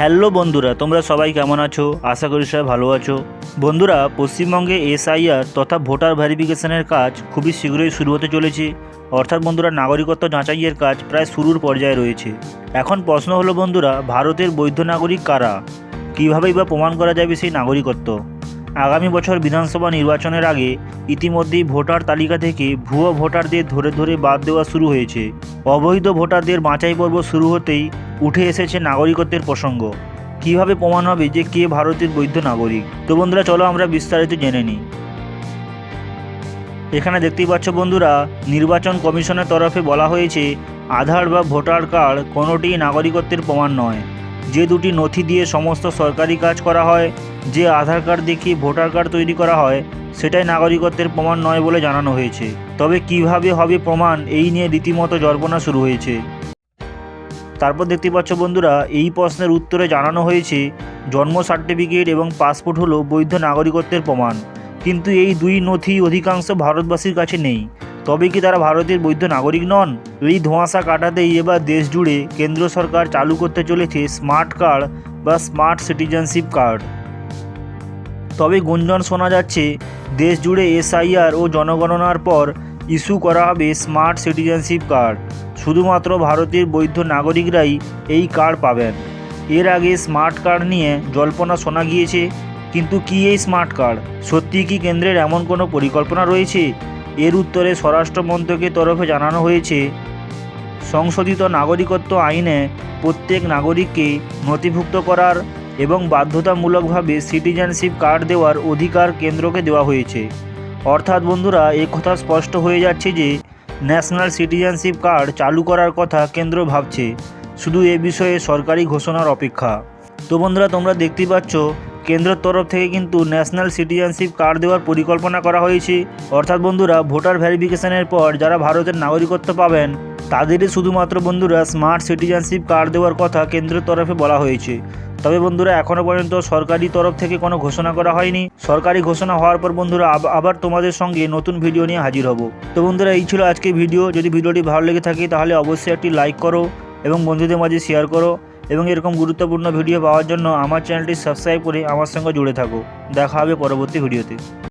Hello বন্ধুরা, তোমরা সবাই কেমন আছো? আশা করি সবাই ভালো আছো। বন্ধুরা, পশ্চিমবঙ্গে এসআইআর তথা ভোটার ভেরিফিকেশনের কাজ খুবই শীঘ্রই শুরু হতে চলেছে। অর্থাৎ বন্ধুরা, নাগরিকত্ব যাচাইয়ের কাজ প্রায় শুরুর পর্যায়ে রয়েছে। এখন প্রশ্ন হলো বন্ধুরা, ভারতের বৈধ নাগরিক কারা? কীভাবেই বা প্রমাণ করা যাবে সেই নাগরিকত্ব? আগামী বছর বিধানসভা নির্বাচনের আগে ইতিমধ্যেই ভোটার তালিকা থেকে ভুয়ো ভোটারদের ধরে ধরে বাদ দেওয়া শুরু হয়েছে। অবৈধ ভোটারদের বাছাই পর্ব শুরু হতেই উঠে এসেছে নাগরিকত্বের প্রসঙ্গ। কিভাবে প্রমাণ হবে যে কে ভারতের বৈধ নাগরিক? তো বন্ধুরা, চলো আমরা বিস্তারিত জেনে নিই। এখানে দেখতেই পাচ্ছ বন্ধুরা, নির্বাচন কমিশনের তরফে বলা হয়েছে আধার বা ভোটার কার্ড কোনোটিই নাগরিকত্বের প্রমাণ নয়। যে দুটি নথি দিয়ে সমস্ত সরকারি কাজ করা হয়, যে আধার কার্ড দেখিয়ে ভোটার কার্ড তৈরি করা হয়, সেটাই নাগরিকত্বের প্রমাণ নয় বলে জানানো হয়েছে। তবে কিভাবে হবে প্রমাণ, এই নিয়ে রীতিমতো জল্পনা শুরু হয়েছে। তারপর দেখতে পাচ্ছ বন্ধুরা, এই প্রশ্নের উত্তরে জানানো হয়েছে জন্ম সার্টিফিকেট এবং পাসপোর্ট হলো বৈধ নাগরিকত্বের প্রমাণ, কিন্তু এই দুই নথি অধিকাংশ ভারতবাসীর কাছে নেই। তবে কি তারা ভারতের বৈধ নাগরিক নন? এই ধোঁয়াশা কাটাতেই এবার দেশ জুড়ে কেন্দ্র সরকার চালু করতে চলেছে স্মার্ট কার্ড বা স্মার্ট সিটিজেনশিপ কার্ড। তবে গুঞ্জন শোনা যাচ্ছে দেশ জুড়ে এসআইআর ও জনগণনার পর ইস্যু করা হবে স্মার্ট সিটিজেনশিপ কার্ড। শুধুমাত্র ভারতের বৈধ নাগরিকরাই এই কার্ড পাবেন। এর আগে স্মার্ট কার্ড নিয়ে জল্পনা শোনা গিয়েছে, কিন্তু কি এই স্মার্ট কার্ড? সত্যি কি কেন্দ্রের এমন কোনো পরিকল্পনা রয়েছে? এর উত্তরে স্বরাষ্ট্র মন্ত্রকের তরফে জানানো হয়েছে সংশোধিত নাগরিকত্ব আইনে প্রত্যেক নাগরিককে নথিভুক্ত করার এবং বাধ্যতামূলকভাবে সিটিজেনশিপ কার্ড দেওয়ার অধিকার কেন্দ্রকে দেওয়া হয়েছে। অর্থাৎ বন্ধুরা, কথা স্পষ্ট হয়ে যাচ্ছে যে ন্যাশনাল সিটিজেনশিপ কার্ড চালু করার কথা কেন্দ্র ভাবছে, শুধু এ বিষয়ে সরকারি ঘোষণার অপেক্ষা। তো বন্ধুরা, তোমরা দেখতেই পাচ্ছ কেন্দ্রের তরফ থেকে কিন্তু ন্যাশনাল সিটিজেনশিপ কার্ড দেওয়ার পরিকল্পনা করা হয়েছে। অর্থাৎ বন্ধুরা, ভোটার ভেরিফিকেশনের পর যারা ভারতের নাগরিকত্ব পাবেন তাদেরই শুধুমাত্র বন্ধুরা স্মার্ট সিটিজেনশিপ কার্ড দেওয়ার কথা কেন্দ্রের তরফে বলা হয়েছে। তবে বন্ধুরা, এখনও পর্যন্ত সরকারি তরফ থেকে কোনো ঘোষণা করা হয়নি। সরকারি ঘোষণা হওয়ার পর বন্ধুরা আবার তোমাদের সঙ্গে নতুন ভিডিও নিয়ে হাজির হব। তো বন্ধুরা, এই ছিল আজকের ভিডিও। যদি ভিডিওটি ভালো লেগে থাকে তাহলে অবশ্যই একটি লাইক করো এবং বন্ধুদের মাঝে শেয়ার করো, এবং এরকম গুরুত্বপূর্ণ ভিডিও পাওয়ার জন্য আমার চ্যানেলটি সাবস্ক্রাইব করে আমার সঙ্গে জুড়ে থাকো। দেখা হবে পরবর্তী ভিডিওতে।